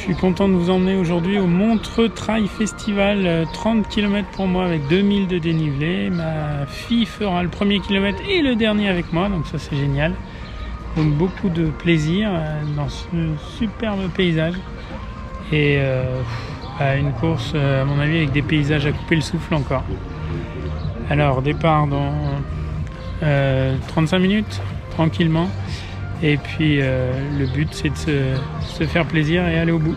suis content de vous emmener aujourd'hui au Montreux Trail Festival, 30 km pour moi avec 2000 de dénivelé. Ma fille fera le premier kilomètre et le dernier avec moi, donc ça c'est génial. Donc beaucoup de plaisir dans ce superbe paysage et une course à mon avis avec des paysages à couper le souffle encore. Alors départ dans 35 minutes tranquillement. Et puis le but c'est de se faire plaisir et aller au bout.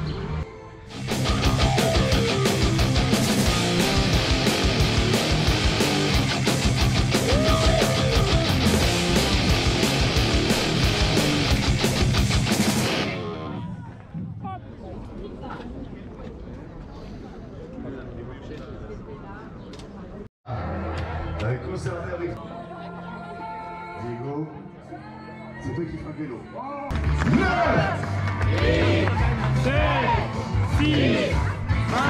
Conservé avec Diego, c'est toi qui feras le vélo. 9, 8, 7, 6, 5,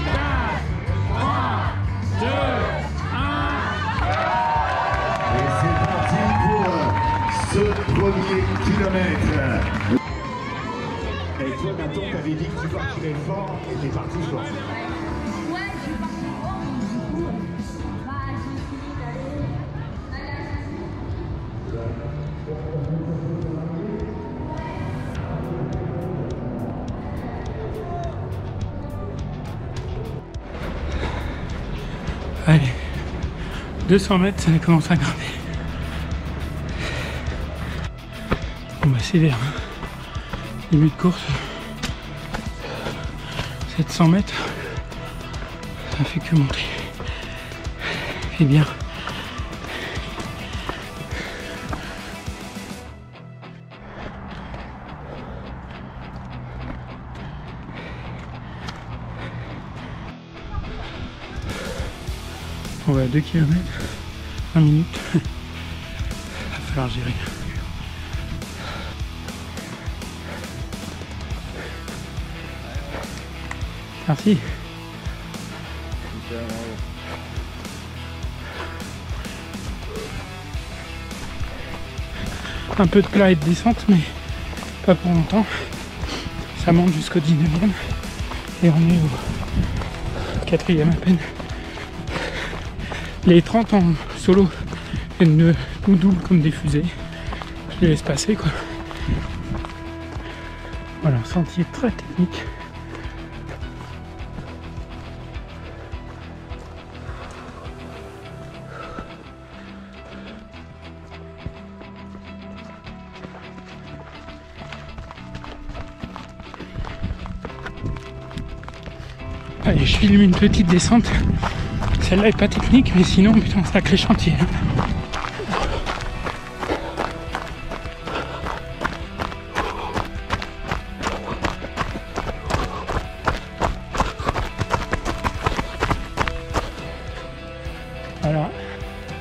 4, 3, 2, 1. Et c'est parti pour ce premier kilomètre. Et toi, Nathan, t'avais dit que tu partirais fort et t'es parti fort. Allez, 200 mètres, ça commence à grimper. Bon bah c'est vert, hein. Début de course, 700 mètres, ça fait que monter. C'est bien. On va à 2 km, 20 minutes. Il va falloir gérer. Merci. Un peu de plat et de descente, mais pas pour longtemps. Ça monte jusqu'au 19e et on est au 4e à peine. Les 30 en solo nous doublent comme des fusées. Je les laisse passer quoi. Voilà, un sentier très technique. Allez, je filme une petite descente. Celle-là est pas technique, mais sinon, putain, sacré chantier. Voilà,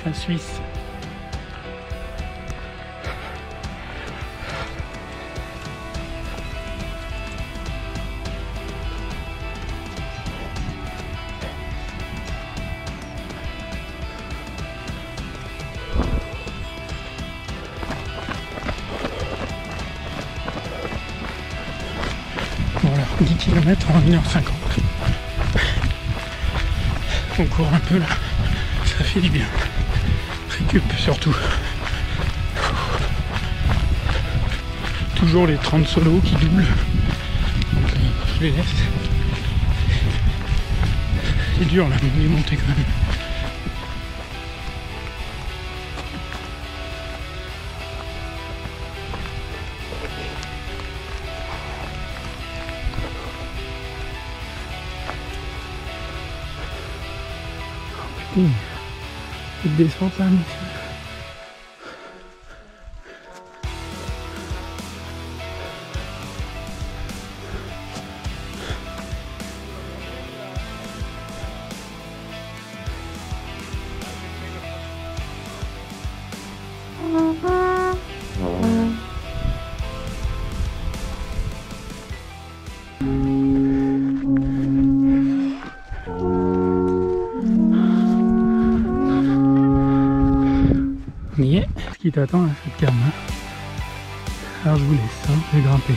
la Suisse. Voilà, 10 km en 1h50. On court un peu là, ça fait du bien. Récup surtout. Toujours les 30 solos qui doublent. Donc je les laisse. C'est dur là, les montées quand même. Petite descente là, messieurs. Mais ce qui t'attend, c'est de calme. Alors je vous laisse, je vais grimper.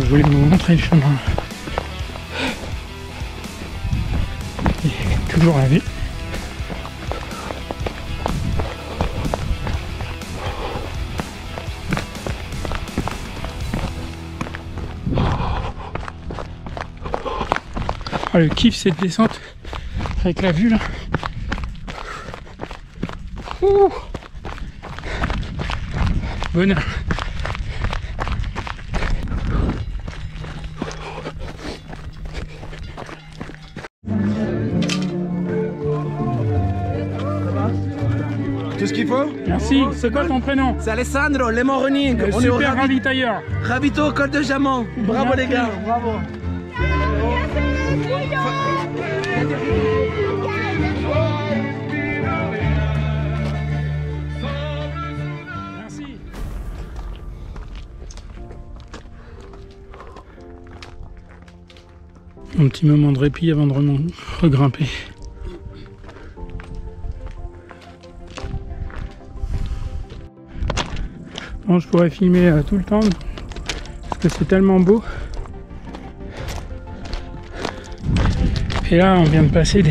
je voulais vous montrer le chemin. Et toujours la vue. Ah, le kiff cette descente avec la vue là. Ouh. Bonheur. Tout ce qu'il faut? Merci. C'est quoi ton prénom? C'est Alessandro, Lemon Running. Le On est au super ravitailleur. Ravito Col de Jamon. Bravo les gars, bravo. Merci. Un petit moment de répit avant de regrimper. Bon, je pourrais filmer tout le temps parce que c'est tellement beau. Et là, on vient de passer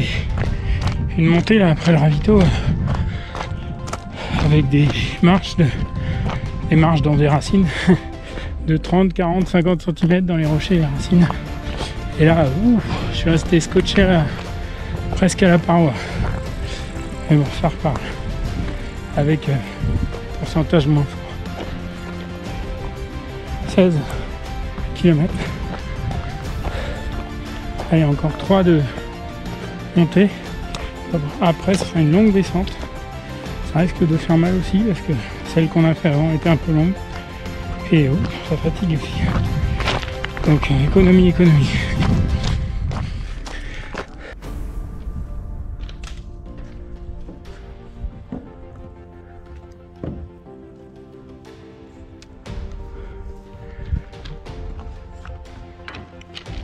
une montée là après le ravito avec des marches dans des racines de 30, 40, 50 cm dans les rochers, les racines. Et là, ouf, je suis resté scotché là, presque à la paroi. Mais bon, ça repart avec pourcentage moins fort. 16 km. Allez, encore 3 de montée. Après, ce sera une longue descente. Ça risque de faire mal aussi parce que celle qu'on a fait avant était un peu longue. Et oh, ça fatigue aussi. Donc, économie.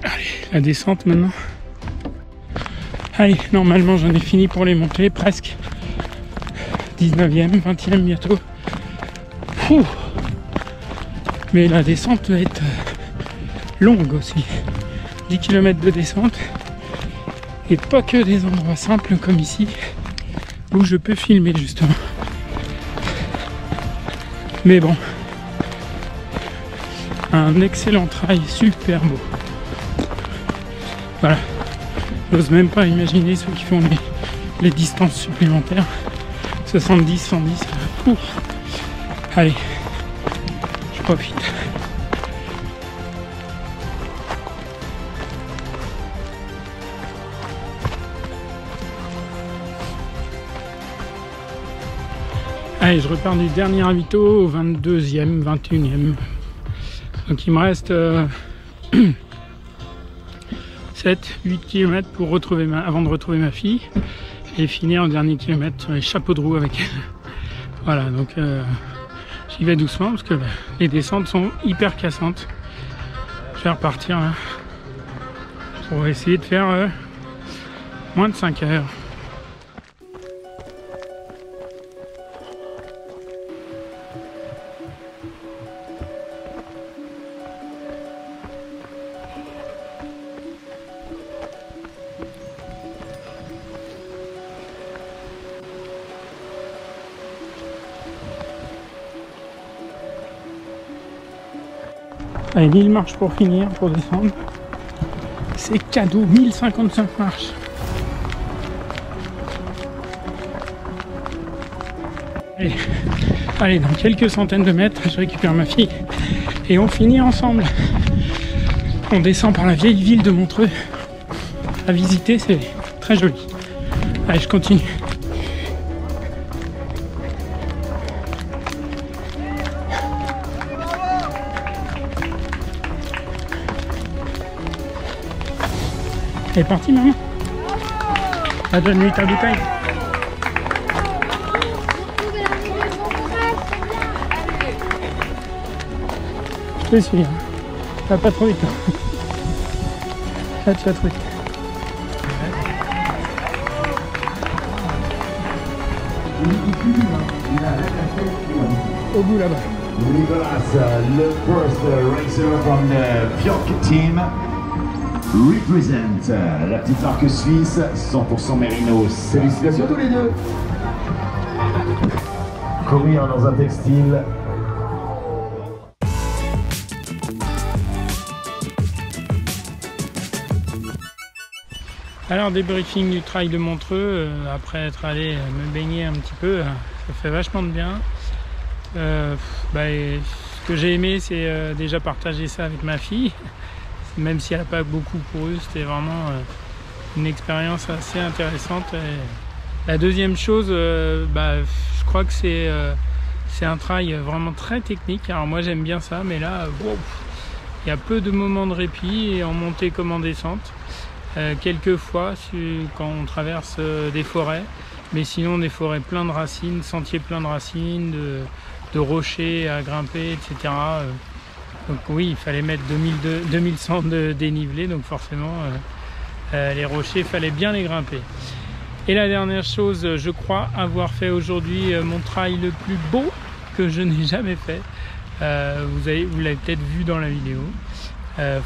Allez, la descente maintenant. Allez, normalement j'en ai fini pour les montées, presque. 19e, 20e bientôt. Ouh. Mais la descente va être longue aussi. 10 km de descente. Et pas que des endroits simples comme ici, où je peux filmer justement. Mais bon, un excellent trail, super beau. Voilà, j'ose même pas imaginer ceux qui font les distances supplémentaires. 70, 110. Ouf. Allez, je profite. Allez, je repars du dernier ravito au 22e, 21e. Donc il me reste 7-8 km pour avant de retrouver ma fille et finir en dernier kilomètre sur les chapeaux de roue avec elle. Voilà, donc j'y vais doucement parce que les descentes sont hyper cassantes. Je vais repartir là pour essayer de faire moins de 5 heures. Allez, 1000 marches pour finir, pour descendre. C'est cadeau, 1055 marches. Allez, dans quelques centaines de mètres, je récupère ma fille et on finit ensemble. On descend par la vieille ville de Montreux. À visiter, c'est très joli. Allez, je continue. Elle est partie, maman. Donne-lui ta bouteille. Je te suis. Ça va pas trop vite. Là, tu vas trop vite. Au bout là-bas. Nicolas, le first racer from the Björk team, represent la petite marque suisse 100% Mérinos. Félicitations tous les deux. Courir dans un textile. Alors débriefing du trail de Montreux, après être allé me baigner un petit peu, ça fait vachement de bien. Ce que j'ai aimé, c'est déjà partager ça avec ma fille, même si elle n'a pas beaucoup couru, c'était vraiment une expérience assez intéressante. Et la deuxième chose, je crois que c'est un trail vraiment très technique. Alors moi j'aime bien ça, mais là, il y a peu de moments de répit, et en montée comme en descente. Quelquefois quand on traverse des forêts, mais sinon des forêts pleines de racines, sentiers pleins de racines, de rochers à grimper, etc. Donc oui, il fallait mettre 2100 de dénivelé, donc forcément les rochers, il fallait bien les grimper. Et la dernière chose, je crois avoir fait aujourd'hui mon trail le plus beau que je n'ai jamais fait. Vous l'avez peut-être vu dans la vidéo.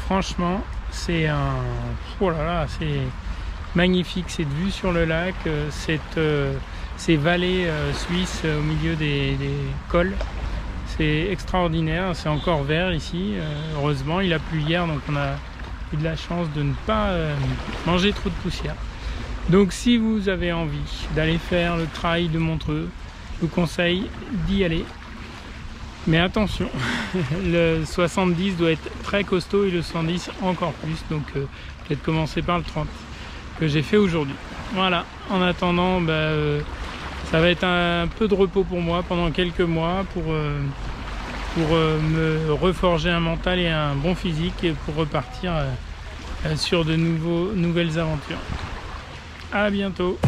Franchement, c'est c'est magnifique, cette vue sur le lac, ces vallées suisses au milieu des cols. C'est extraordinaire, c'est encore vert ici. Heureusement, il a plu hier, donc on a eu de la chance de ne pas manger trop de poussière. Donc si vous avez envie d'aller faire le trail de Montreux, je vous conseille d'y aller. Mais attention, le 70 doit être très costaud et le 110 encore plus, donc peut-être commencer par le 30 que j'ai fait aujourd'hui. Voilà, en attendant, ça va être un peu de repos pour moi pendant quelques mois pour me reforger un mental et un bon physique, et pour repartir sur de nouvelles aventures. À bientôt.